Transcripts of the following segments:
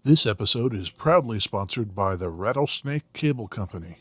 This episode is proudly sponsored by the Rattlesnake Cable Company.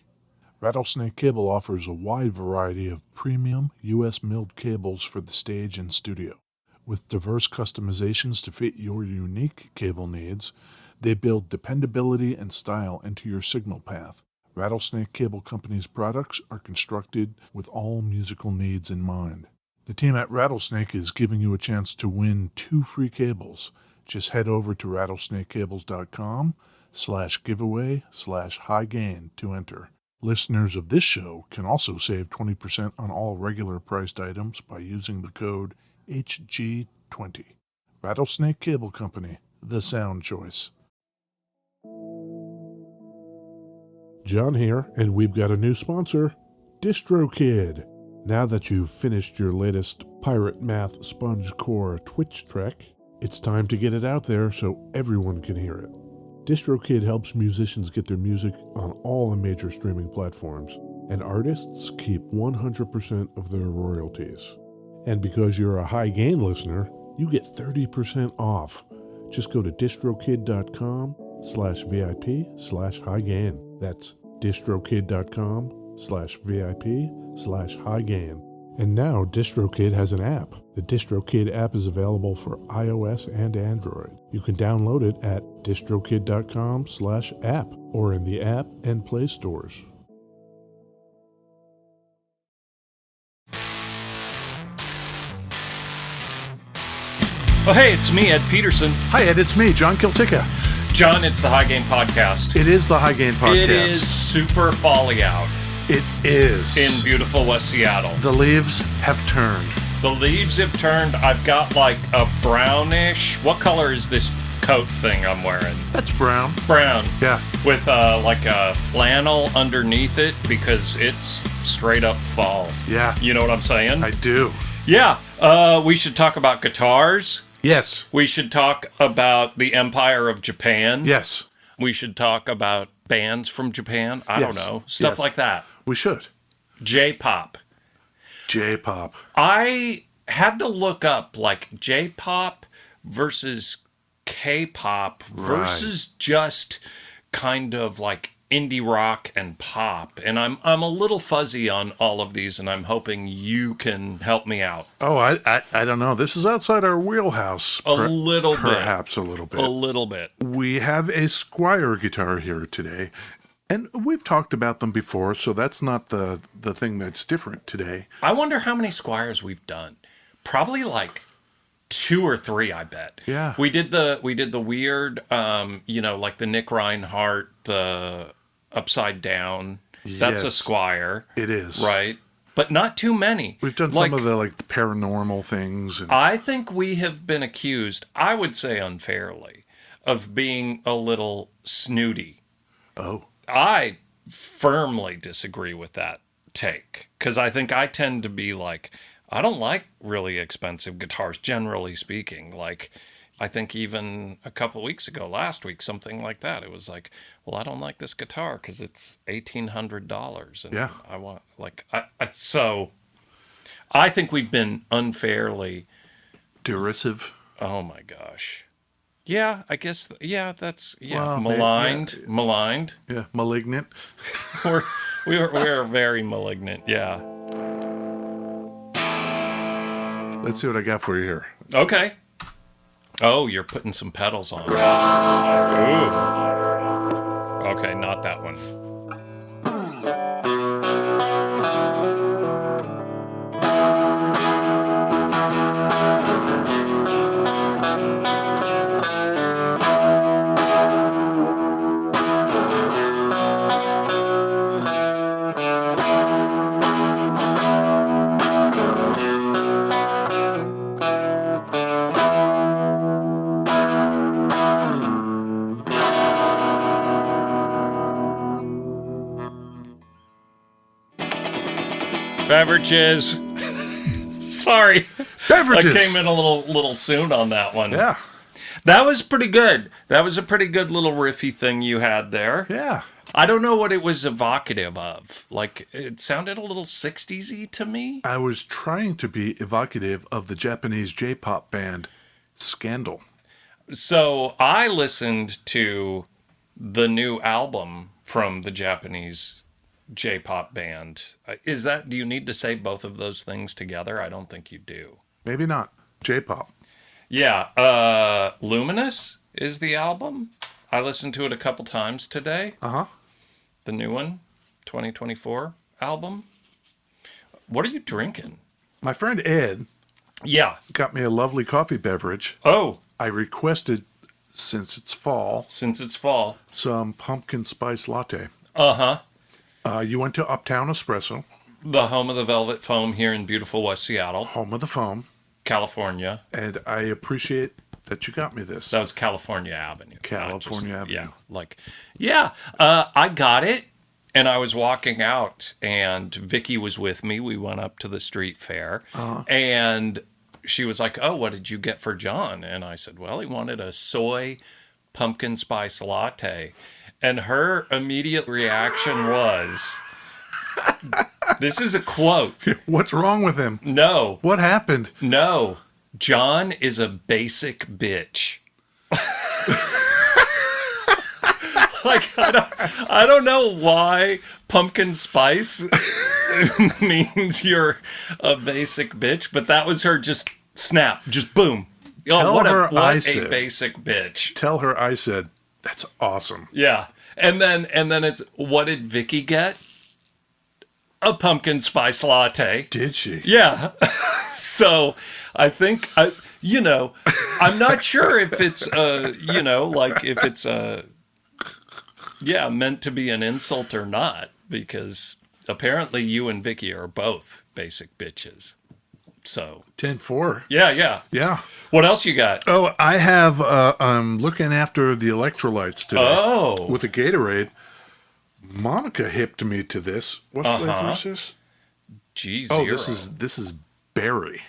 Rattlesnake Cable offers a wide variety of premium U.S. milled cables for the stage and studio. With diverse customizations to fit your unique cable needs, they build dependability and style into your signal path. Rattlesnake Cable Company's products are constructed with all musical needs in mind. The team at Rattlesnake is giving you a chance to win 2 free cables. Just head over to rattlesnakecables.com/giveaway/high-gain to enter. Listeners of this show can also save 20% on all regular priced items by using the code HG20. Rattlesnake Cable Company, the sound choice. John here, and we've got a new sponsor, DistroKid. Now that you've finished your latest Pirate Math Sponge Core Twitch trek, it's time to get it out there so everyone can hear it. DistroKid helps musicians get their music on all the major streaming platforms, and artists keep 100% of their royalties. And because you're a high-gain listener, you get 30% off. Just go to distrokid.com/VIP/high-gain. That's distrokid.com/VIP/high-gain. And now DistroKid has an app. The DistroKid app is available for iOS and Android. You can download it at distrokid.com/app or in the app and Play stores. Oh, hey, it's me, Ed Peterson. Hi, Ed. It's me, John Kiltica. John, it's the High Gain Podcast. It is the High Gain Podcast. It is super folly out. It is. In beautiful West Seattle. The leaves have turned. The leaves have turned. I've got like a brownish... What color is this coat thing I'm wearing? That's brown. Brown. Yeah. With like a flannel underneath it because it's straight up fall. Yeah. You know what I'm saying? I do. Yeah. We should talk about guitars. Yes. We should talk about the Empire of Japan. Yes. We should talk about bands from Japan. I don't know. Stuff like that. We should. J-pop. J-pop. I had to look up like J-pop versus K-pop versus just kind of like indie rock and pop. And I'm a little fuzzy on all of these, and I'm hoping you can help me out. Oh, I don't know. This is outside our wheelhouse. A little bit. Perhaps a little bit. A little bit. We have a Squier guitar here today. And we've talked about them before, so that's not the thing that's different today. I wonder how many Squiers we've done. Probably like 2 or 3, I bet. Yeah. We did the weird, like the Nick Reinhardt, the Upside Down. That's a Squier. It is. Right? But not too many. We've done some of the the paranormal things. And... I think we have been accused, I would say unfairly, of being a little snooty. Oh. I firmly disagree with that take, because I think I tend to be like, I don't like really expensive guitars, generally speaking. Like, I think even a couple weeks ago, last week, something like that, it was like, well, I don't like this guitar because it's $1,800. And yeah. I want, so I think we've been unfairly derisive. Oh my gosh. Yeah, I guess, that's, well, maligned. Yeah, malignant. we're very malignant, yeah. Let's see what I got for you here. Okay. Oh, you're putting some pedals on. Ooh. Okay, not that one. Beverages. Sorry. Beverages. I came in a little soon on that one. Yeah. That was pretty good. That was a pretty good little riffy thing you had there. Yeah. I don't know what it was evocative of. Like, it sounded a little 60s-y to me. I was trying to be evocative of the Japanese J-pop band Scandal. So I listened to the new album from the Japanese J-pop band. Do you need to say both of those things together? I don't think you do. Maybe not. J-pop. Yeah, Luminous is the album. I listened to it a couple times today. Uh-huh. The new one, 2024 album. What are you drinking? My friend Ed Yeah. got me a lovely coffee beverage. Oh, I requested, since it's fall, since it's fall. some pumpkin spice latte. Uh-huh. You went to Uptown Espresso, The home of the Velvet Foam here in beautiful West Seattle, home of the foam, California. and I appreciate that you got me this. That was California Avenue. California Avenue. Yeah. I got it, and I was walking out, and Vicky was with me. We went up to the street fair, and she was like, "Oh, what did you get for John?" And I said, "Well, he wanted a soy pumpkin spice latte," and her immediate reaction was, "This is a quote. What's wrong with him? No, What happened? no, John is a basic bitch." Like, I don't know why pumpkin spice means you're a basic bitch, but that was her just snap, just boom. Tell What her I a said. basic bitch. Tell her I said, that's awesome. Yeah. And then it's, what did Vicky get? A pumpkin spice latte. Did she? Yeah. So I think, I'm not sure if it's, if it's, meant to be an insult or not, because apparently you and Vicky are both basic bitches. So 10-4. yeah. Yeah. What else you got? Oh, I have, I'm looking after the electrolytes today. Oh, With a Gatorade. Monica hipped me to this. What flavor is this? G0. Oh, this is berry.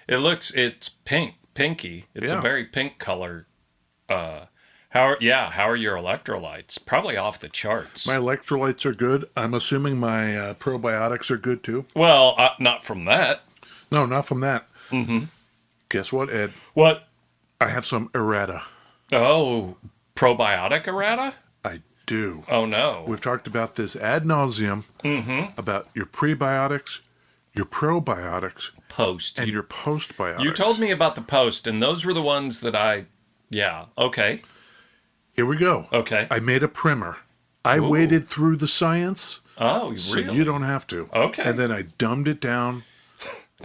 It's pinky. It's Yeah. a very pink color. How are your electrolytes? Probably off the charts. My electrolytes are good. I'm assuming my probiotics are good too. Well, not from that. No, not from that. Mm-hmm. Guess what, Ed? What? I have some errata. Oh, probiotic errata? I do. Oh no. We've talked about this ad nauseum about your prebiotics, your probiotics, Post. and your postbiotics. You told me about the post, and those were the ones that okay. Here we go. Okay. I made a primer. I Ooh. waded through the science, Oh, so really? you don't have to. Okay. And then I dumbed it down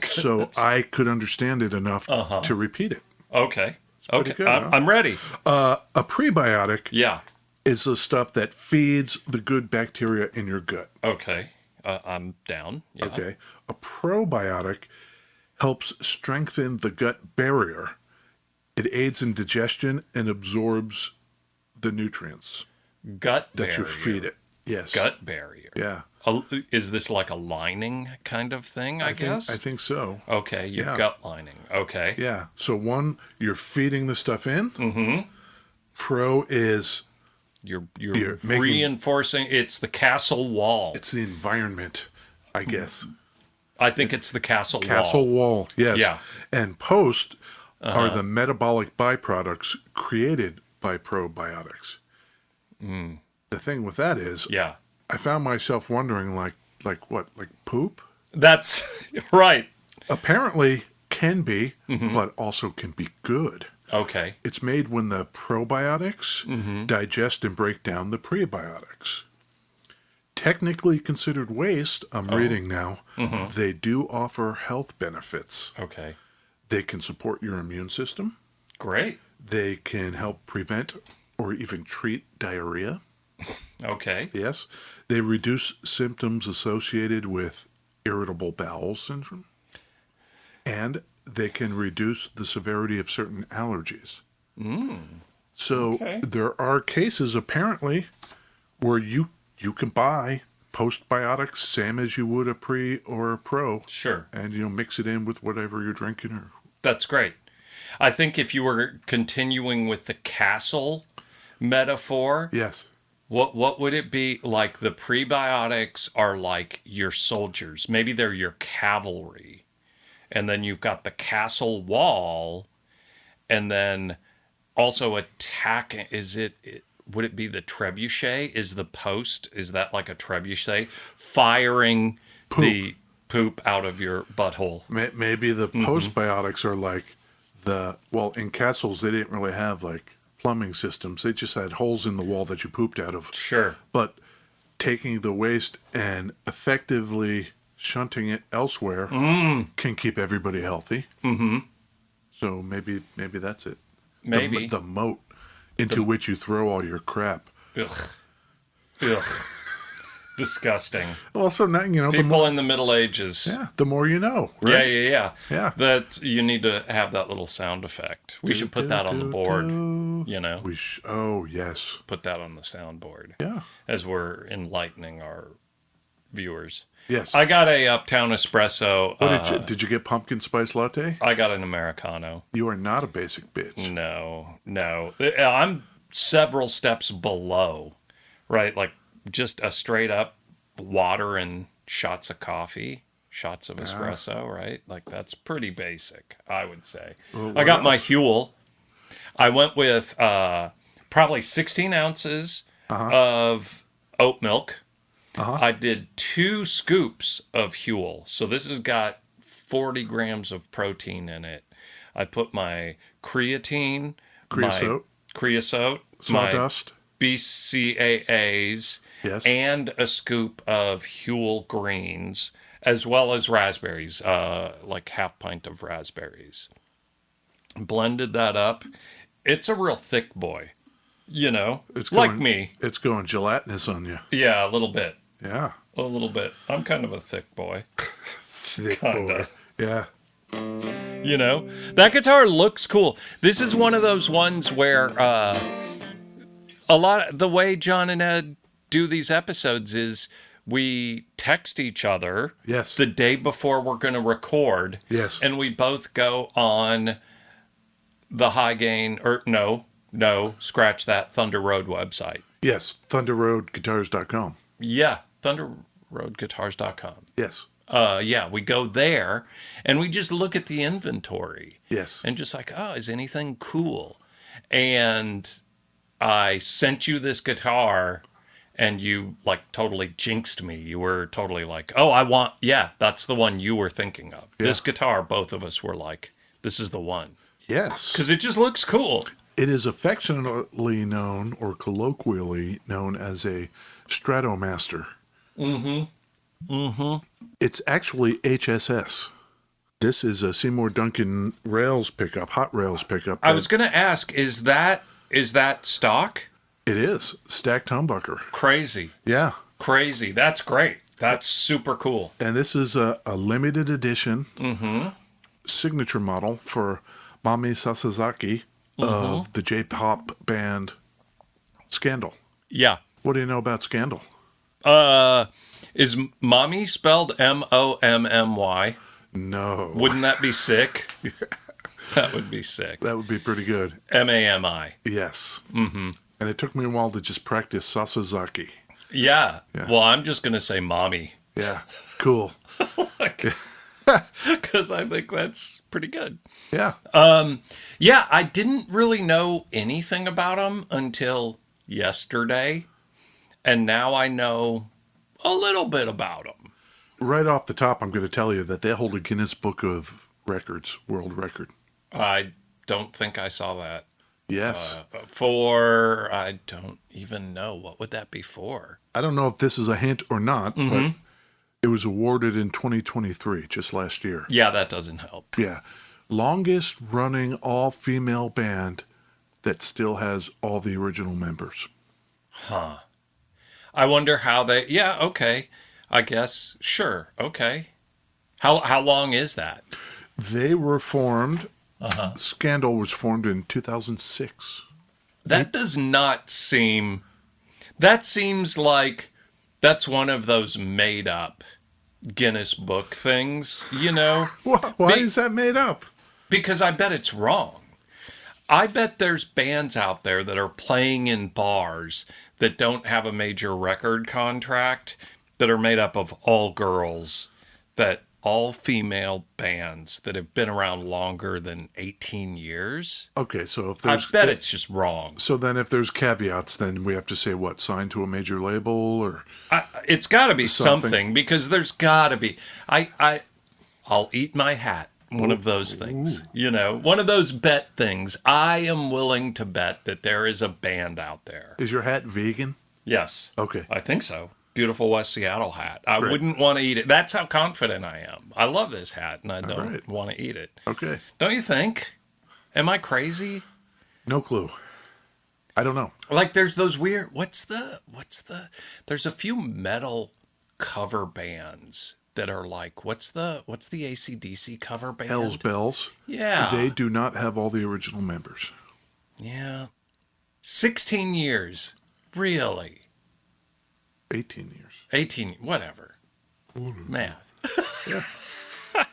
so I could understand it enough to repeat it. Okay. pretty Okay. good, huh? I'm ready. A prebiotic Yeah. is the stuff that feeds the good bacteria in your gut. Okay. I'm down. Yeah. Okay. A probiotic helps strengthen the gut barrier. It aids in digestion and absorbs the nutrients Gut that barrier. you feed it. Yes. Gut barrier. Yeah. Is this like a lining kind of thing, I guess? I think so. Okay, your Yeah. gut lining. Okay. Yeah. So one, you're feeding the stuff in. Mm-hmm. Pro is You're making- reinforcing. It's the castle wall. it's the environment, I guess. I think it's the castle Castle wall. wall. Yes. Yeah. And post are the metabolic byproducts created by probiotics. The thing with that is, Yeah. I found myself wondering, like what, like poop? That's right. Apparently can be, but also can be good. Okay. It's made when the probiotics digest and break down the prebiotics. Technically considered waste, I'm reading now, they do offer health benefits. Okay. They can support your immune system. Great. They can help prevent or even treat diarrhea. Okay. Yes. They reduce symptoms associated with irritable bowel syndrome. And they can reduce the severity of certain allergies. So Okay. there are cases apparently where you can buy postbiotics same as you would a pre or a pro, Sure. and mix it in with whatever you're drinking. Or That's great. I think if you were continuing with the castle metaphor, yes, what would it be? Like the prebiotics are like your soldiers. Maybe they're your cavalry. And then you've got the castle wall, and then also attacking. Would it be the trebuchet? Is the post? Is that like a trebuchet firing the poop out of your butthole? Maybe the postbiotics are like in castles, they didn't really have like plumbing systems. They just had holes in the wall that you pooped out of. Sure. But taking the waste and effectively shunting it elsewhere can keep everybody healthy. Mm-hmm. So maybe that's it. Maybe. The moat into which you throw all your crap. Ugh. Ugh. Disgusting. Also, now, People in the Middle Ages. Yeah, the more you know, right? Yeah. That you need to have that little sound effect. We should put that on the board. Oh, yes. Put that on the soundboard. Yeah. As we're enlightening our viewers. Yes. I got a Uptown Espresso. Did you get pumpkin spice latte? I got an Americano. You are not a basic bitch. No. I'm several steps below, right? Like just a straight up water and shots of coffee, shots of espresso, right? Like that's pretty basic, I would say. Well, I got my Huel. I went with probably 16 ounces of oat milk. I did 2 scoops of Huel. So this has got 40 grams of protein in it. I put my creatine, my creosote, sawdust, my BCAAs, yes, and a scoop of Huel greens, as well as raspberries, like half pint of raspberries. Blended that up. It's a real thick boy, it's like me. It's going gelatinous on you. Yeah, a little bit. Yeah. A little bit. I'm kind of a thick boy. Thick boy. Yeah. That guitar looks cool. This is one of those ones where the way John and Ed do these episodes is we text each other the day before we're going to record. Yes. And we both go on the high gain, or no, scratch that, Thunder Road website. Yes, thunderroadguitars.com. Yeah, thunderroadguitars.com. Yes. We go there and we just look at the inventory. Yes. And just like, is anything cool? And I sent you this guitar and you like totally jinxed me. You were totally like, that's the one you were thinking of. Yeah. This guitar, both of us were like, this is the one. Yes. Because it just looks cool. It is affectionately known or colloquially known as a Stratomaster. Mm-hmm. Mm-hmm. It's actually HSS. This is a Seymour Duncan rails pickup, hot rails pickup. I was going to ask, is that stock? It is. Stacked humbucker. Crazy. Yeah. Crazy. That's great. That's super cool. And this is a limited edition signature model for Mami Sasazaki of the J-pop band Scandal. Yeah. What do you know about Scandal? Is Mommy spelled Mommy? No. Wouldn't that be sick? That would be sick. That would be pretty good. Mami. Yes. Mm-hmm. And it took me a while to just practice Sasazaki. Yeah. Well, I'm just going to say Mommy. Yeah. Cool. Because I think that's pretty good. Yeah. I didn't really know anything about them until yesterday. And now I know a little bit about them. Right off the top, I'm going to tell you that they hold a Guinness Book of Records, World Record. I don't think I saw that. Yes. I don't even know. What would that be for? I don't know if this is a hint or not, but it was awarded in 2023, just last year. Yeah, that doesn't help. Yeah. Longest running all-female band that still has all the original members. Huh. I wonder how they... Yeah, okay. I guess. Sure. Okay. How long is that? They were formed... Scandal was formed in 2006. That does not seem... That seems like that's one of those made-up Guinness Book things, Why is that made up? Because I bet it's wrong. I bet there's bands out there that are playing in bars that don't have a major record contract that are made up of all girls that all-female bands that have been around longer than 18 years. Okay, so if I there's bet it's just wrong. so then if there's caveats, then we have to say what, signed to a major label or It's got to be something. something because there's got to be. I'll eat my hat. One of those things, one of those bet things. I am willing to bet that there is a band out there. Is your hat vegan? Yes. Okay. I think so. Beautiful West Seattle hat. I Great. wouldn't want to eat it. That's how confident I am. I love this hat and I don't right. want to eat it. Okay. Don't you think? Am I crazy? No clue. I don't know. Like there's those weird there's a few metal cover bands that are like what's the AC/DC cover band? Hell's Bells. Yeah. They do not have all the original members. Yeah. 16 years. Really? 18 years. 18, whatever. Math. Yeah.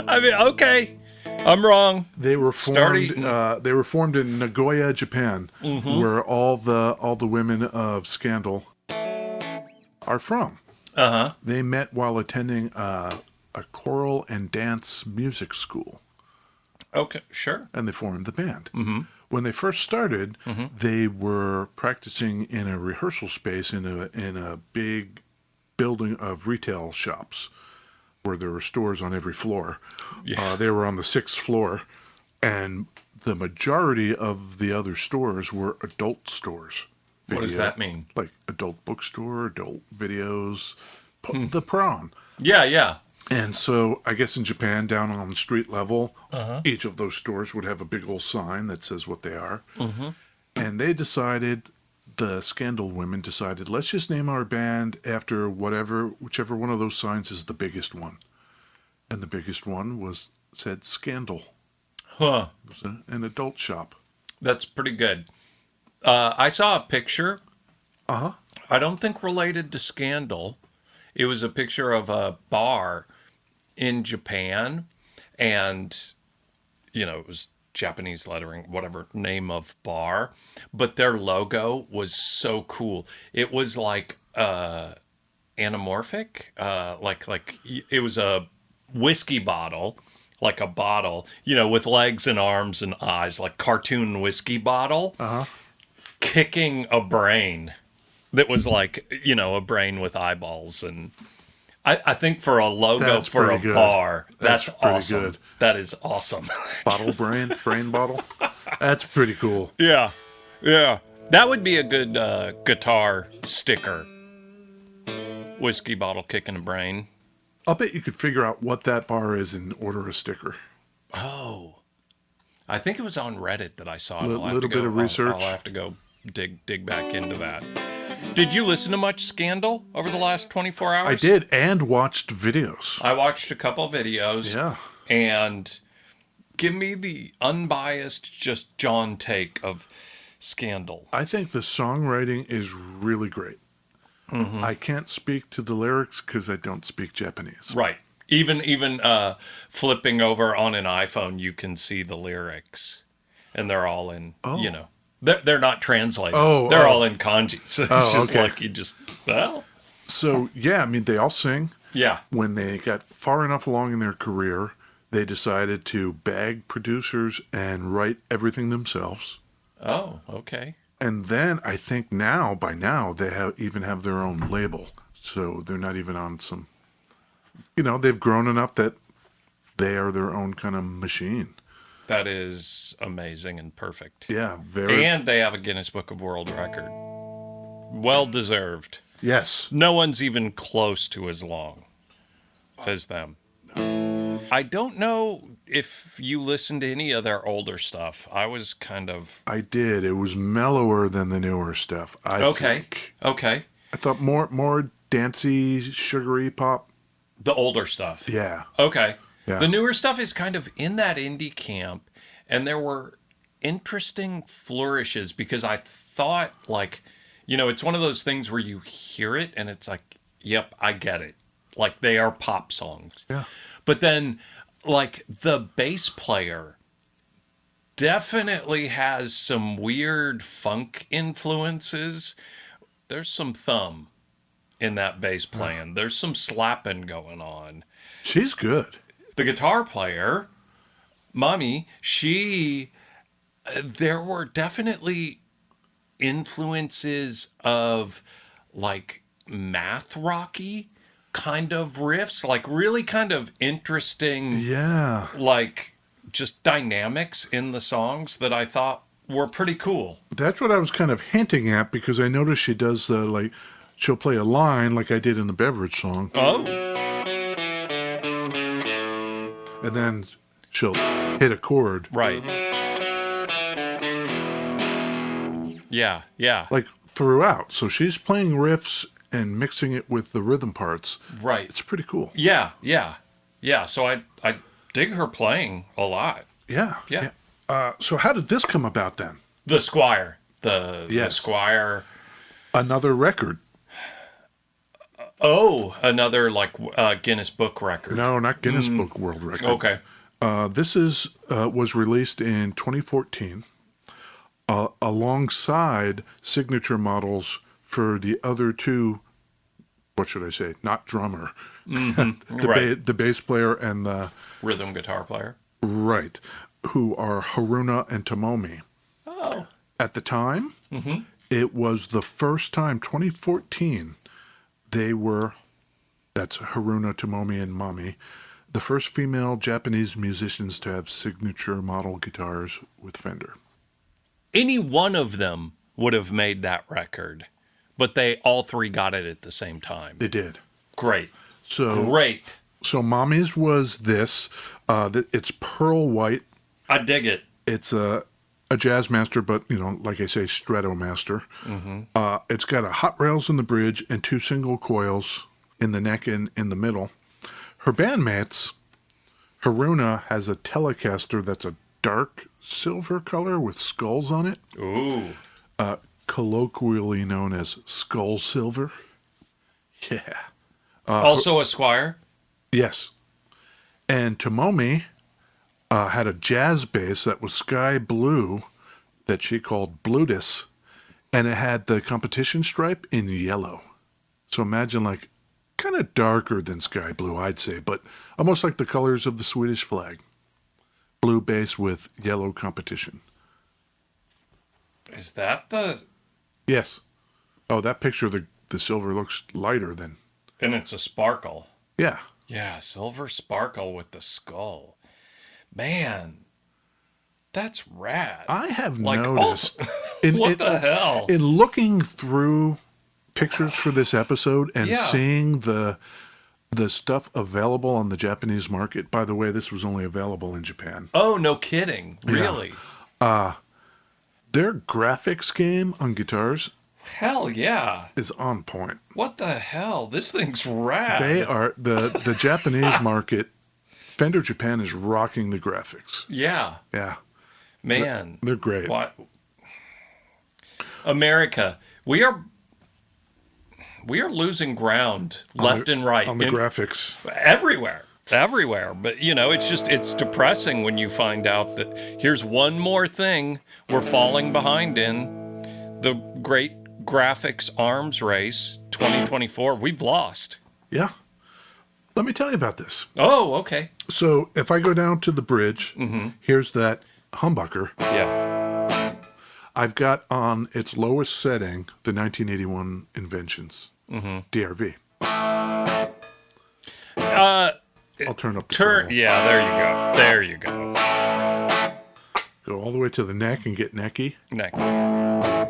I mean, okay. I'm wrong. They were Start formed. eating. They were formed in Nagoya, Japan, where all the women of Scandal are from. Uh-huh. They met while attending a choral and dance music school, Okay, sure. and they formed the band. Mm-hmm. When they first started, they were practicing in a rehearsal space in a big building of retail shops, where there were stores on every floor. Yeah. They were on the 6th floor, and the majority of the other stores were adult stores. What does that mean? Like adult bookstore, adult videos, the prawn. Yeah. And so I guess in Japan, down on the street level, each of those stores would have a big old sign that says what they are. Mm-hmm. And they decided, the Scandal women decided, let's just name our band after whichever one of those signs is the biggest one. And the biggest one said Scandal. Huh. It was an adult shop. That's pretty good. I saw a picture. Uh-huh. I don't think related to Scandal. It was a picture of a bar in Japan, and it was Japanese lettering, whatever name of bar, but their logo was so cool. It was like anamorphic, like it was a whiskey bottle, like a bottle, with legs and arms and eyes, like cartoon whiskey bottle, kicking a brain that was like, a brain with eyeballs. And I think for a logo That's for a pretty good. bar, that's pretty awesome. good. That is awesome. Bottle brain bottle. That's pretty cool. Yeah. That would be a good guitar sticker. Whiskey bottle kicking a brain. I'll bet you could figure out what that bar is and order a sticker. Oh. I think it was on Reddit that I saw it. Little bit of research. I'll have to go dig back into that. Did you listen to much Scandal over the last 24 hours? I did, and watched videos. I watched a couple videos. Yeah. And give me the unbiased, just John take of Scandal. I think the songwriting is really great. Mm-hmm. I can't speak to the lyrics because I don't speak Japanese. Right. Even flipping over on an iPhone, you can see the lyrics, and they're all in. They're not translated. They're all in kanji. So it's just like you just So yeah, I mean they all sing. Yeah. When they got far enough along in their career, they decided to bag producers and write everything themselves. Oh, okay. And then I think by now they even have their own label, so they're not even on some. They've grown enough that they are their own kind of machine. That is amazing and perfect. Yeah, very. And they have a Guinness Book of World Record. Well deserved. Yes. No one's even close to as long as them. I don't know if you listened to any of their older stuff. I was kind of... I did. It was mellower than the newer stuff. I think. Okay. I thought more dancey, sugary pop. The older stuff. Yeah. Okay. Yeah. The newer stuff is kind of in that indie camp, and there were interesting flourishes because I thought, it's one of those things where you hear it and it's like, yep, I get it. Like, they are pop songs. Yeah. But then, the bass player definitely has some weird funk influences. There's some thumb in that bass playing. There's some slapping going on. She's good. The guitar player, Mami, there were definitely influences of like math rocky kind of riffs, like really kind of interesting, Yeah. like just dynamics in the songs that I thought were pretty cool. That's what I was kind of hinting at, because I noticed she does, like, she'll play a line like I did in the Beverage song, Oh, and then she'll hit a chord. right. Yeah, yeah. Like, throughout. So she's playing riffs and mixing it with the rhythm parts. Right. It's pretty cool. Yeah, yeah. Yeah, so I dig her playing a lot. Yeah. Yeah. So how did this come about then? The Squier. The Yes. Squier. Another record. Oh, another like Guinness Book Record. No, not Guinness Book World Record. Okay. This was released in 2014 alongside signature models for the other two, what should I say, not drummer, Right. the bass player and the, Rhythm guitar player. right, who are Haruna and Tomomi. Oh. At the time, it was the first time, 2014, that's Haruna, Tomomi, and Mami, the first female Japanese musicians to have signature model guitars with Fender. Any one of them would have made that record, but they all three got it at the same time. They did. Great. So, Great. so Mami's was this. It's pearl white. I dig it. It's a Jazzmaster, but, like I say, Stratomaster. It's got a hot rails in the bridge and two single coils in the neck and in the middle. Her bandmates, Haruna has a Telecaster that's a dark silver color with skulls on it, Ooh. colloquially known as skull silver. Yeah. Also a Squier. Yes. And Tomomi had a jazz bass that was sky blue that she called Blutus, and it had the competition stripe in yellow. So imagine, like, kind of darker than sky blue, I'd say, but almost like the colors of the Swedish flag. Blue bass with yellow competition. Is that the... Yes. Oh, that picture, the silver looks lighter than... And it's a sparkle. Yeah. Yeah, silver sparkle with the skull. Man, that's rad. I have Like, noticed... What the hell? In looking through pictures for this episode and Yeah. seeing the stuff available on the Japanese market, by the way, this was only available in Japan. Oh, no kidding. Really? Their graphics game on guitars Hell yeah. is on point. What the hell? This thing's rad. They are the Japanese market. Fender Japan is rocking the graphics. Yeah. Yeah, Man. they're great. What? America, we are losing ground left and right on the graphics. everywhere. But it's depressing when you find out that here's one more thing we're falling behind in the great graphics arms race 2024. We've lost. Yeah. Let me tell you about this. Oh, okay. So if I go down to the bridge, here's that humbucker. Yeah. I've got on its lowest setting the 1981 Inventions DRV. I'll turn up the treble. Yeah, there you go. Go all the way to the neck and get necky. Neck. Yeah.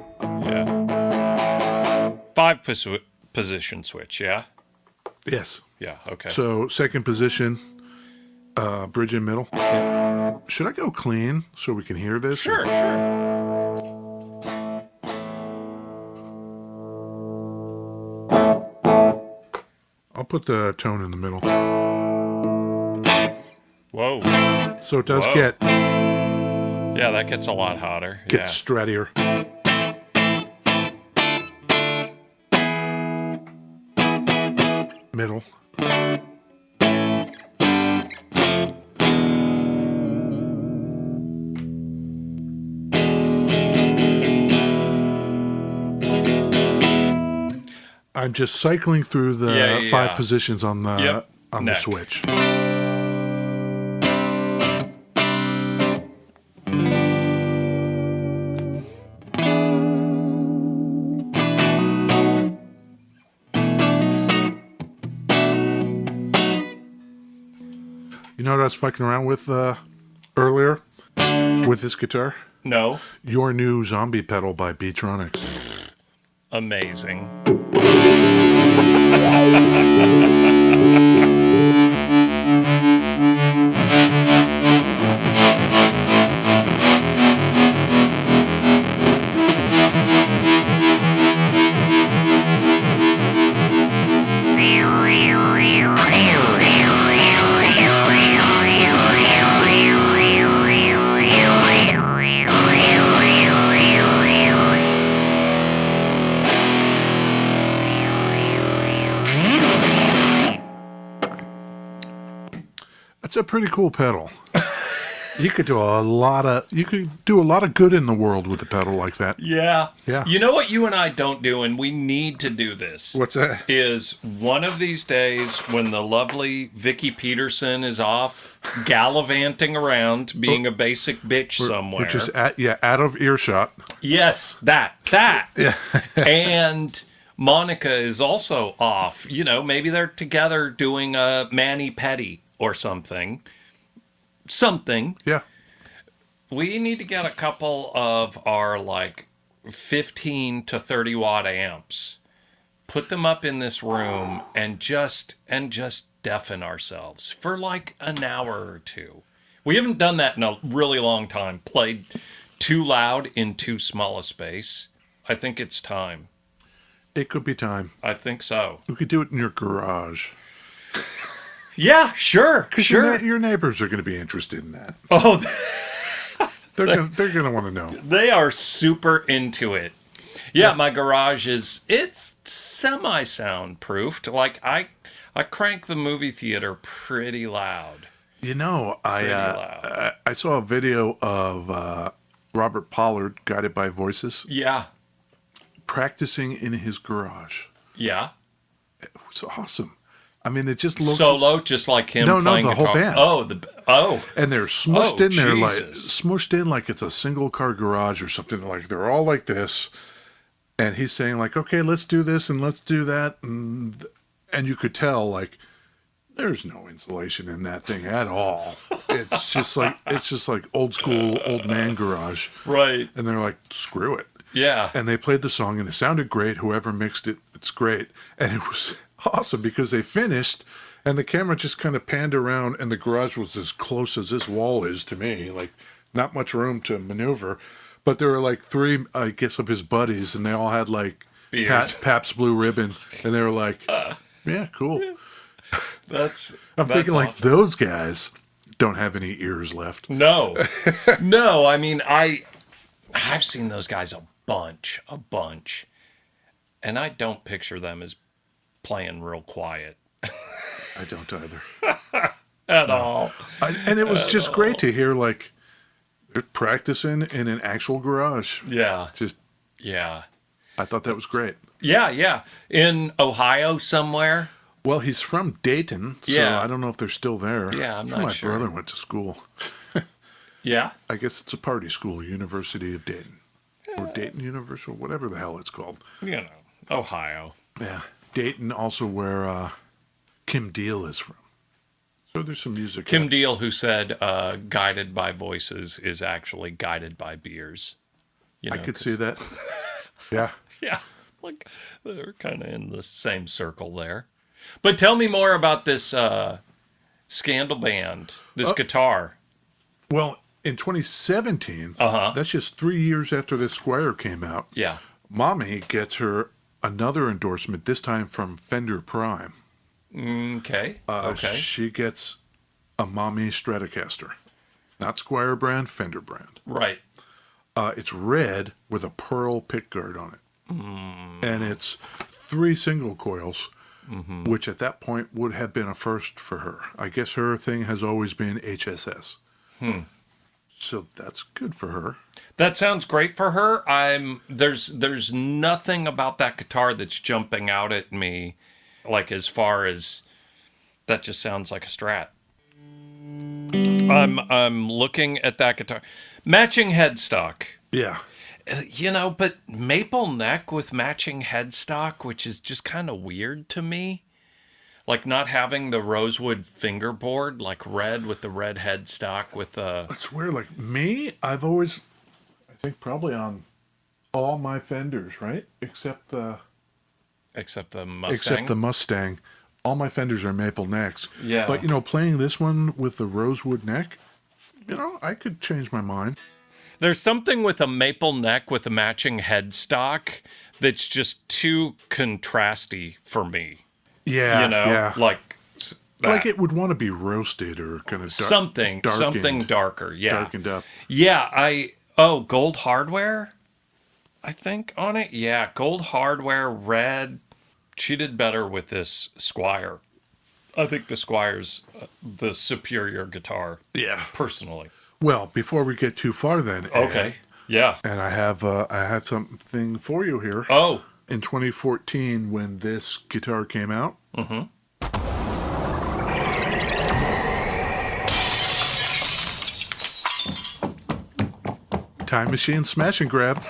5-position switch, yeah? Yes. Yeah, okay. So second position, bridge in middle. Should I go clean so we can hear this? Sure. I'll put the tone in the middle. Whoa. So it does Whoa. get Yeah, that gets a lot hotter. Yeah. strattier. Middle. I'm just cycling through the Yeah, yeah, five yeah. positions on the Yep. on the Neck. Switch. You know what I was fucking around with earlier with this guitar? No. Your new zombie pedal by Beatronics. Amazing. That's a pretty cool pedal. You could do a lot of good in the world with a pedal like that. Yeah. Yeah. You know what you and I don't do, and we need to do this? What's that? Is one of these days when the lovely Vicky Peterson is off gallivanting around being a basic bitch somewhere. Which is out of earshot. Yes, that. Yeah. And Monica is also off. You know, maybe they're together doing a mani-pedi or something. Yeah. We need to get a couple of our like 15 to 30 watt amps, put them up in this room and just deafen ourselves for like an hour or two. We haven't done that in a really long time. Played too loud in too small a space. I think it's time. It could be time. I think so. We could do it in your garage. Yeah, sure. Sure. Your neighbors are going to be interested in that. Oh, They're going to want to know. they are super into it. Yeah, my garage it's semi-soundproofed. Like I crank the movie theater pretty loud. You know, loud. I saw a video of Robert Pollard, Guided by Voices, Yeah. practicing in his garage. Yeah. It was awesome. I mean, it just looked Solo, just like him playing the guitar. whole band. and they're smushed Oh, in there Jesus. like it's a single car garage or something. Like they're all like this, and he's saying like, "Okay, let's do this and let's do that," and you could tell like there's no insulation in that thing at all. It's just like old school old man garage, Right. and they're like, "Screw it." Yeah. And they played the song, and it sounded great. Whoever mixed it, it's great. And it was awesome because they finished, and the camera just kind of panned around, and the garage was as close as this wall is to me. Like, not much room to maneuver. But there were like three, I guess, of his buddies, and they all had like Beers. Pabst Blue Ribbon. And they were like, yeah, cool. I'm thinking like awesome. those guys don't have any ears left. No. No, I mean, I've seen those guys a bunch. And I don't picture them as playing real quiet I don't either. at all. And it was just great to hear like they're practicing in an actual garage. Yeah. Just, Yeah. I thought that was great. Yeah. In Ohio somewhere. Well, he's from Dayton, so Yeah. I don't know if they're still there. Yeah, I'm That's where not my sure. brother went to school. Yeah. I guess it's a party school, University of Dayton. Or Dayton University, whatever the hell it's called. You know, Ohio. Yeah. Dayton, also where Kim Deal is from. So there's some music. Kim Deal, who said guided by voices is actually guided by beers. You know, I could see that. Yeah. Yeah. Like they're kind of in the same circle there. But tell me more about this Scandal band, this guitar. Well, in 2017, Uh-huh. that's just 3 years after this Squier came out, Yeah. Mami gets her another endorsement, this time from Fender Prime. Okay. Okay. She gets a Mami Stratocaster. Not Squier brand, Fender brand. Right. It's red with a pearl pickguard on it. And it's 3 single coils, which at that point would have been a first for her. I guess her thing has always been HSS. So that's good for her. That sounds great for her. There's nothing about that guitar that's jumping out at me, like as far as that just sounds like a Strat. I'm looking at that guitar, matching headstock. Yeah. But maple neck with matching headstock, which is just kind of weird to me. Like not having the rosewood fingerboard, like red with the red headstock with the. It's weird. Like me, I think probably on all my Fenders, right? Except the Mustang. All my Fenders are maple necks. Yeah. But, playing this one with the rosewood neck, I could change my mind. There's something with a maple neck with a matching headstock that's just too contrasty for me. Yeah. Yeah. Like that. Like it would want to be roasted or kind of something darker. Yeah. Darkened up. Yeah. Gold hardware, I think, on it. Yeah. Gold hardware, red. She did better with this Squier. I think the Squier's the superior guitar. Yeah. Personally. Well, before we get too far then. Okay. Yeah. And I have something for you here. Oh. In 2014, when this guitar came out. Mm-hmm. Time Machine Smash and Grab.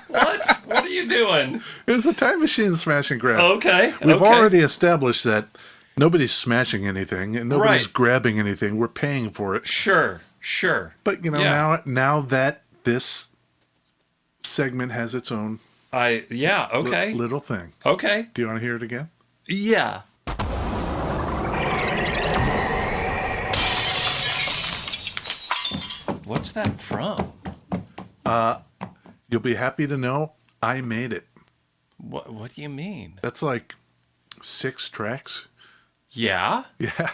What? What are you doing? It was the Time Machine Smash and Grab. Okay. We've already established that nobody's smashing anything and nobody's Right. grabbing anything. We're paying for it. Sure. But now that this segment has its own okay. little thing. Okay. Do you want to hear it again? Yeah. What's that from? You'll be happy to know I made it. What do you mean? That's like 6 tracks. Yeah? Yeah.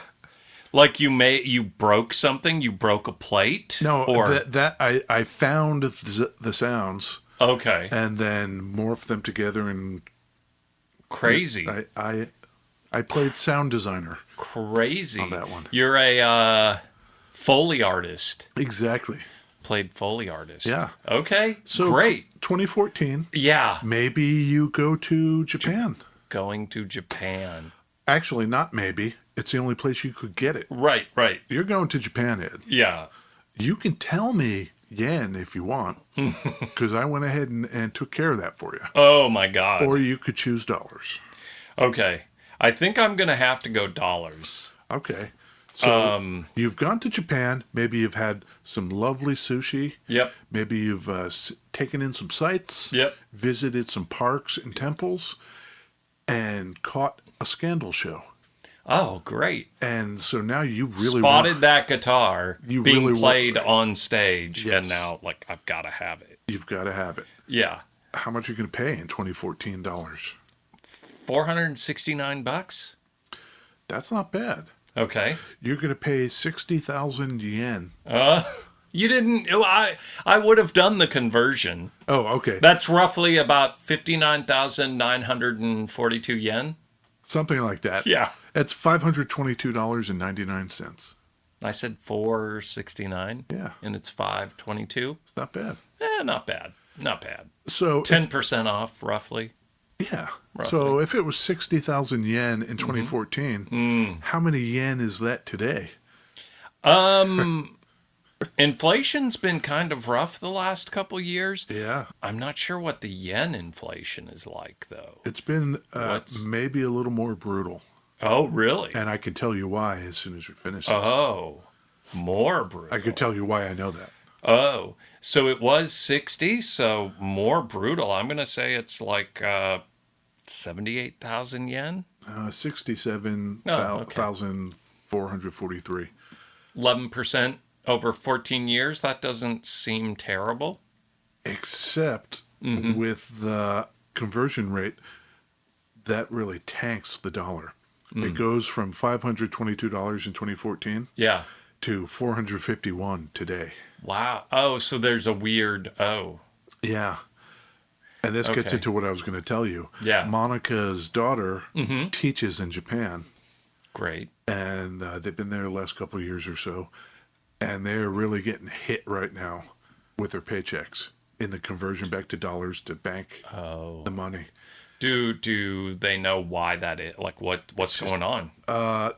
Like you broke something? You broke a plate? No, Or that I found the sounds okay. and then morphed them together and Crazy. I played sound designer. Crazy. On that one. You're a Foley artist. Exactly. Played Foley artist. Yeah. Okay. So great. 2014. Yeah. Maybe you go to Japan. Going to Japan. Actually, not maybe. It's the only place you could get it. Right. You're going to Japan, Ed. Yeah. You can tell me yen if you want, because I went ahead and took care of that for you. Oh my God. Or you could choose dollars. Okay. I think I'm going to have to go dollars. Okay. So you've gone to Japan. Maybe you've had some lovely sushi. Yep. Maybe you've taken in some sights. Yep. Visited some parks and temples. And caught a scandal show. Oh, great. And so now you really spotted that guitar being really played on stage. Yes. And now, like, I've got to have it. You've got to have it. Yeah. How much are you going to pay in 2014 dollars? $469. That's not bad. Okay. You're going to pay 60,000 yen. You didn't. I would have done the conversion. Oh, okay. That's roughly about 59,942 yen. Something like that. Yeah. It's $522.99. I said 469. Yeah. And it's 522. It's not bad. Not bad. Not bad. So 10% off, roughly. Yeah. Roughly. So if it was 60,000 yen in 2014, how many yen is that today? Inflation's been kind of rough the last couple years. Yeah. I'm not sure what the yen inflation is like, though. It's been maybe a little more brutal. Oh, really? And I can tell you why as soon as you finish this. Oh, more brutal. I could tell you why I know that. Oh, so it was 60, so more brutal. I'm going to say it's like 78,000 yen? 67,443. 11% over 14 years. That doesn't seem terrible. Except with the conversion rate, that really tanks the dollar. It goes from $522 in 2014 Yeah. to $451 today. Wow. Oh, so there's a weird, Yeah. And this gets Okay. into what I was going to tell you. Yeah. Monica's daughter teaches in Japan, Great. and they've been there the last couple of years or so. and they're really getting hit right now with their paychecks in the conversion back to dollars to bank the money. Do they know why that is? Like what's going on? No,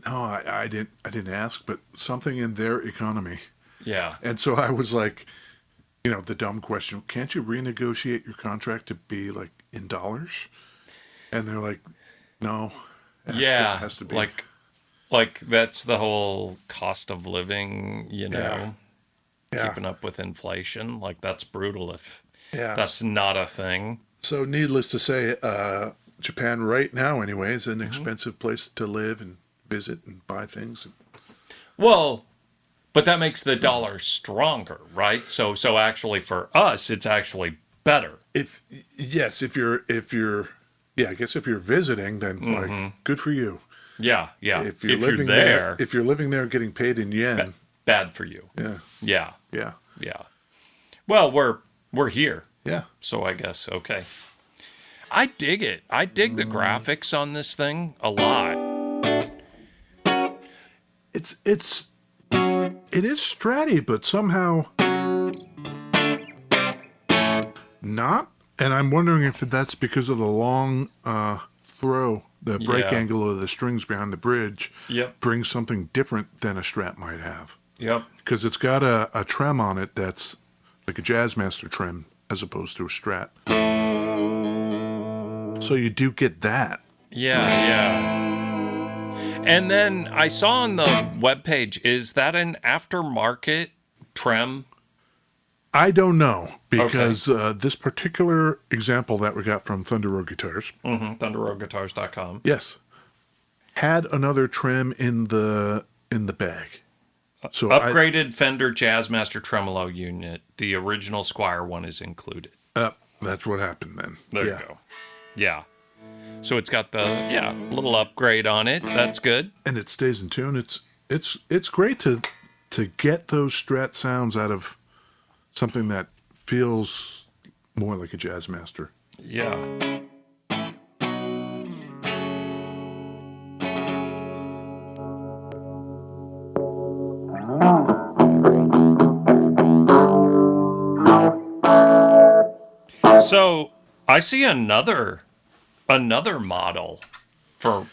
I didn't ask, but something in their economy. Yeah. And so I was like, the dumb question, can't you renegotiate your contract to be like in dollars? And they're like, no. It has to be. Like that's the whole cost of living, keeping up with inflation. Like that's brutal if that's not a thing. So needless to say, Japan right now anyway is an expensive place to live and visit and buy things. Well, but that makes the dollar stronger, right? So actually for us, it's actually better. If you're I guess if you're visiting, then like good for you. Yeah. If you're living there, if you're living there getting paid in yen, bad for you. Yeah. Well, we're here. Yeah. So I guess okay. I dig it. I dig the graphics on this thing a lot. It is Stratty, but somehow not. And I'm wondering if that's because of the long throw, the break angle of the strings behind the bridge. Brings something different than a Strat might have. Because it's got a trem on it that's like a Jazzmaster trem as opposed to a Strat. So you do get that. Yeah. And then I saw on the webpage, is that an aftermarket trem? I don't know, because this particular example that we got from Thunder Road Guitars, thunderroadguitars.com, yes, had another trim in the bag. So upgraded Fender Jazzmaster tremolo unit. The original Squier one is included. That's what happened then. There you go. Yeah. So it's got the little upgrade on it. That's good. And it stays in tune. It's great to get those Strat sounds out of something that feels more like a Jazzmaster. Yeah. So I see another model for.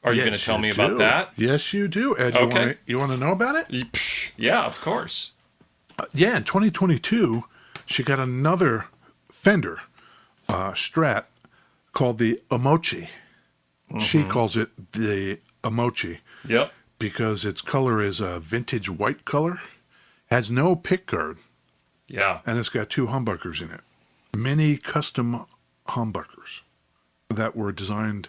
Are you going to tell me about that? Yes, you do, Ed. Okay. You want to know about it? Yeah, of course. In 2022, she got another Fender Strat called the Omochi. She calls it the Omochi. Yep. Because its color is a vintage white color, has no pick guard. Yeah. And it's got 2 humbuckers in it. Many custom humbuckers that were designed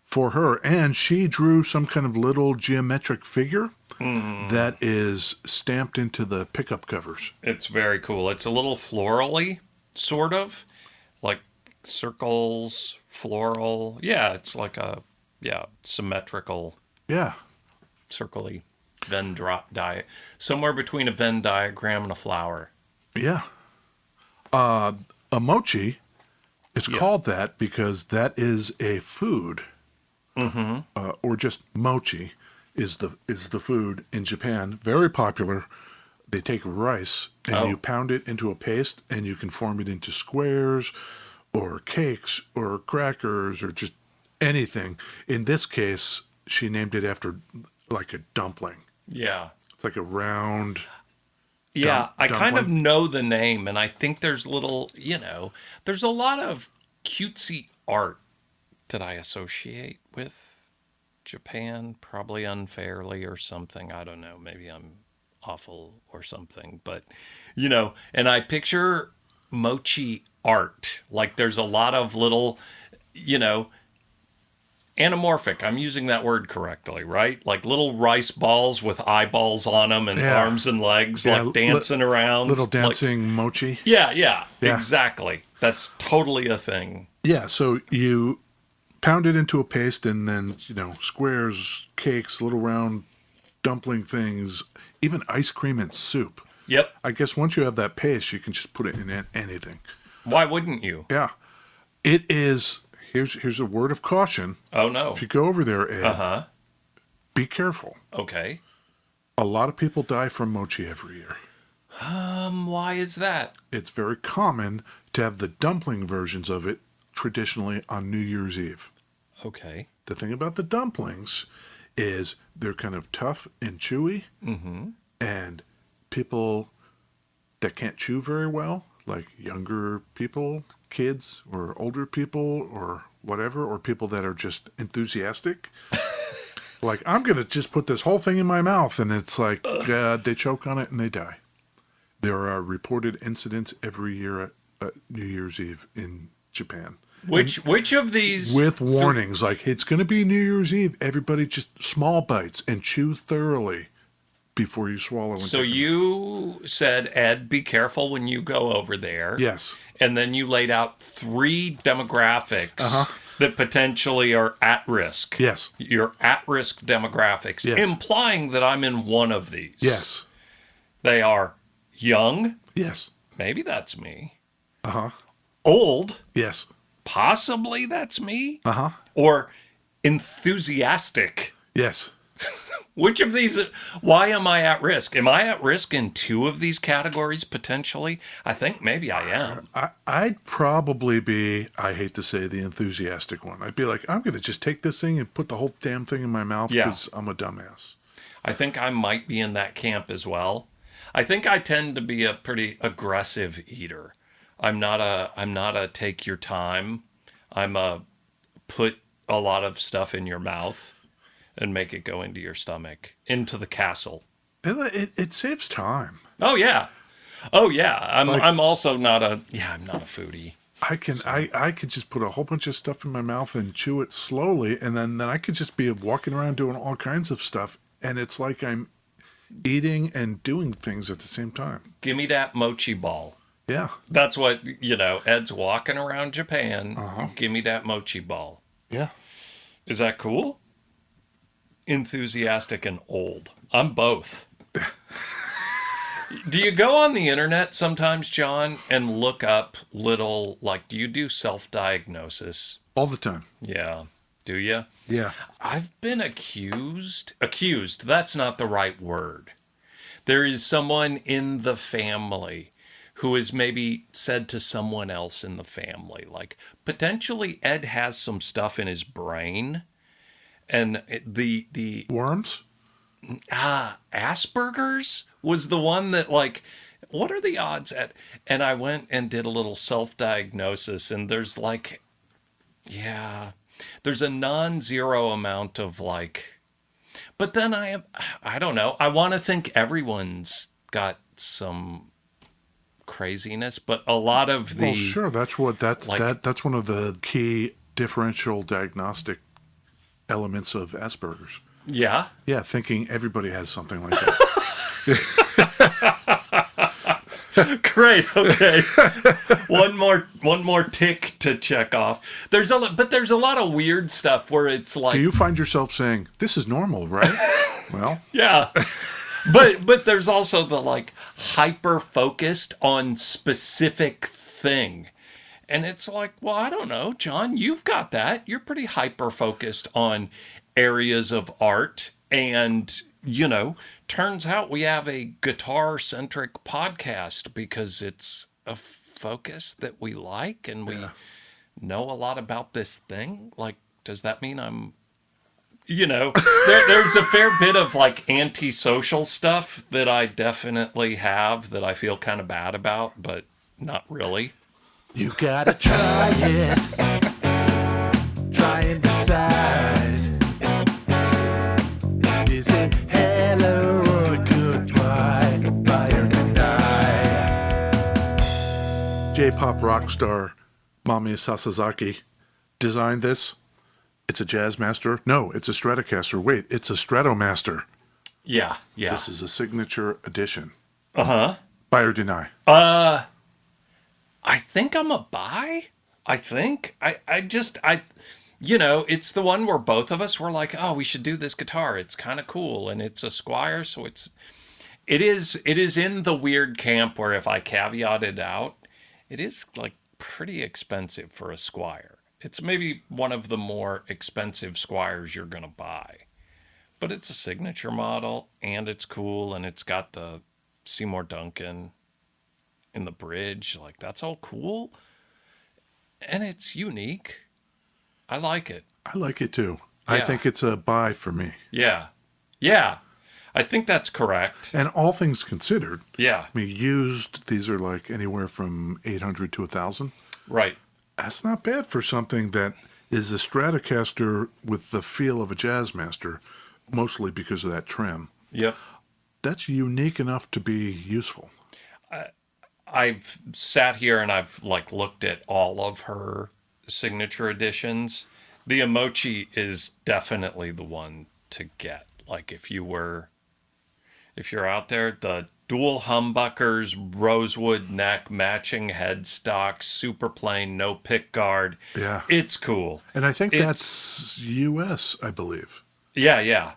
for her. And she drew some kind of little geometric figure that is stamped into the pickup covers. It's very cool. It's a little florally, sort of. Like circles, floral. Yeah, it's like a, symmetrical. Yeah. Circly Venn diagram. Somewhere between a Venn diagram and a flower. Yeah. A mochi, it's called that because that is a food. Or just mochi is the food in Japan. Very popular. They take rice and you pound it into a paste and you can form it into squares or cakes or crackers or just anything. In this case, she named it after like a dumpling. Yeah. It's like a round. Yeah, I kind of know the name, and I think there's there's a lot of cutesy art that I associate with Japan, probably unfairly or something. I don't know. Maybe I'm awful or something, but and I picture mochi art. Like there's a lot of little, anamorphic. I'm using that word correctly, right? Like little rice balls with eyeballs on them and arms and legs, like dancing around. Little dancing mochi. Yeah, exactly. That's totally a thing. Yeah, so you pound it into a paste and then, squares, cakes, little round dumpling things, even ice cream and soup. Yep. I guess once you have that paste, you can just put it in anything. Why wouldn't you? Yeah. It is... Here's a word of caution. Oh, no. If you go over there, Ed, be careful. Okay. A lot of people die from mochi every year. Why is that? It's very common to have the dumpling versions of it traditionally on New Year's Eve. Okay. The thing about the dumplings is they're kind of tough and chewy, and people that can't chew very well, like younger people, kids, or older people, or whatever, or people that are just enthusiastic, like, I'm going to just put this whole thing in my mouth, and it's like they choke on it and they die. There are reported incidents every year at New Year's Eve in Japan. Which of these With warnings, like, it's going to be New Year's Eve. Everybody just small bites and chew thoroughly before you swallow. So you said, Ed, be careful when you go over there. Yes. And then you laid out 3 demographics that potentially are at risk. Yes. Your at-risk demographics, Yes. implying that I'm in one of these. Yes. They are young. Yes. Maybe that's me. Uh-huh. Old. Yes. Possibly that's me. Uh-huh. Or enthusiastic. Yes. Which of these, why am I at risk? Am I at risk in 2 of these categories potentially? I think maybe I am. I'd probably be, I hate to say, the enthusiastic one. I'd be like, I'm going to just take this thing and put the whole damn thing in my mouth because I'm a dumbass. I think I might be in that camp as well. I think I tend to be a pretty aggressive eater. I'm not a take your time. I'm a put a lot of stuff in your mouth and make it go into your stomach, into the castle. It saves time. Oh yeah. I'm also not a I'm not a foodie. I could just put a whole bunch of stuff in my mouth and chew it slowly, and then I could just be walking around doing all kinds of stuff, and it's like I'm eating and doing things at the same time. Give me that mochi ball. Yeah. That's what, Ed's walking around Japan. Give me that mochi ball. Yeah. Is that cool? Enthusiastic and old. I'm both. Do you go on the internet sometimes, John, and look up little, do you do self-diagnosis? All the time. Yeah. Do you? Yeah. I've been accused, that's not the right word. There is someone in the family who has maybe said to someone else in the family, potentially Ed has some stuff in his brain. And the Worms? Asperger's was the one that what are the odds at? And I went and did a little self-diagnosis, and there's there's a non-zero amount of but then I don't know. I want to think everyone's got some craziness, but a lot of the... Well, sure. That's one of the key differential diagnostic elements of Asperger's. Yeah? Yeah, thinking everybody has something like that. Great. Okay. one more tick to check off. There's a lot of weird stuff where it's Do you find yourself saying, this is normal, right? Well, yeah. But there's also the hyper focused on specific thing. And it's well, I don't know, John, you've got that. You're pretty hyper focused on areas of art. And, turns out we have a guitar centric podcast because it's a focus that we like and we know a lot about this thing. Does that mean I'm, there's a fair bit of antisocial stuff that I definitely have that I feel kind of bad about, but not really. You gotta try it. Try and decide. Is it hello or goodbye? Buy or deny? J-pop rock star Mami Sasazaki designed this. It's a Jazzmaster. No, it's a Stratocaster. Wait, it's a Stratomaster. Yeah. This is a signature edition. Uh-huh. Buy or deny? I think I'm a buy. I think. It's the one where both of us were like, oh, we should do this guitar. It's kind of cool. And it's a Squier, so it is in the weird camp where if I caveat it out, it is pretty expensive for a Squier. It's maybe one of the more expensive Squiers you're going to buy. but it's a signature model, and it's cool, and it's got the Seymour Duncan in the bridge. Like, that's all cool, and it's unique. I like it. I like it too. I Yeah. think it's a buy for me. Yeah. Yeah. I think that's correct. And all things considered, Yeah. I mean, used, these are like anywhere from 800 to 1,000. Right. That's not bad for something that is a Stratocaster with the feel of a Jazzmaster, mostly because of that trim. Yep. That's unique enough to be useful. I've sat here and I've like looked at all of her signature editions. The Emochi is definitely the one to get. Like, if you're out there, the dual humbuckers, rosewood neck, matching headstock, super plain, no pick guard. Yeah. It's cool. And I think that's US, I believe. Yeah, yeah.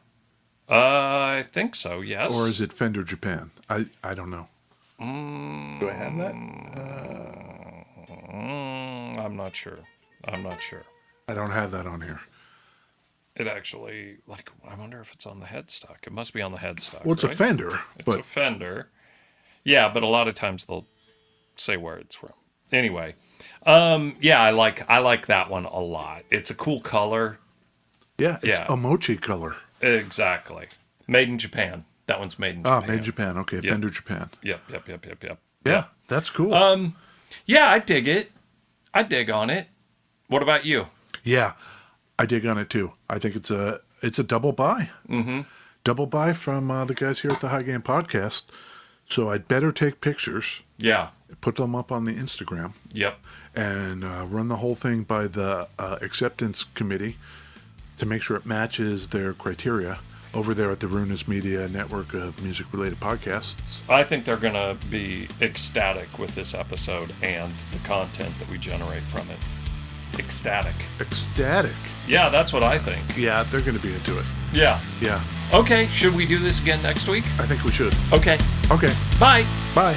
I think so, yes. Or is it Fender Japan? I don't know. Do I have that? I'm not sure. I don't have that on here. It actually, like, I wonder if it's on the headstock. It must be on the headstock. Well, it's right? a Fender. It's a Fender. Yeah, but a lot of times they'll say where it's from. Anyway, yeah, I like that one a lot. It's a cool color. Yeah, it's Yeah. a mochi color. Exactly. Made in Japan. That one's made in Japan. Ah, made in Japan. Okay, Yep. Fender Japan. Yep. Yeah, that's cool. Yeah, I dig it. I dig on it. What about you? Yeah, I dig on it too. I think it's a double buy. Mm-hmm. Double buy from the guys here at the High Game Podcast. So I'd better take pictures, Yeah. put them up on the Instagram, Yep. and run the whole thing by the acceptance committee to make sure it matches their criteria over there at the Runas Media network of music-related podcasts. I think they're going to be ecstatic with this episode and the content that we generate from it. Ecstatic. Ecstatic. Yeah, that's what I think. Yeah, they're going to be into it. Yeah. Yeah, Okay, should we do this again next week? I think we should. Okay. Okay, Bye. bye.